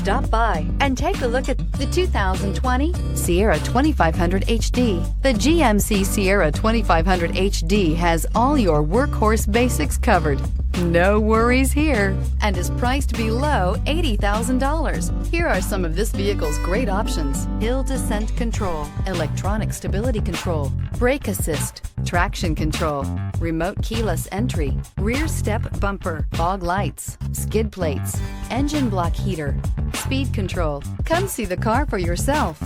Stop by and take a look at the 2020 Sierra 2500 HD. The GMC Sierra 2500 HD has all your workhorse basics covered. No worries here, and is priced below $80,000. Here are some of this vehicle's great options: hill descent control, electronic stability control, brake assist, traction control, remote keyless entry, rear step bumper, fog lights, skid plates, engine block heater, speed control. Come see the car for yourself.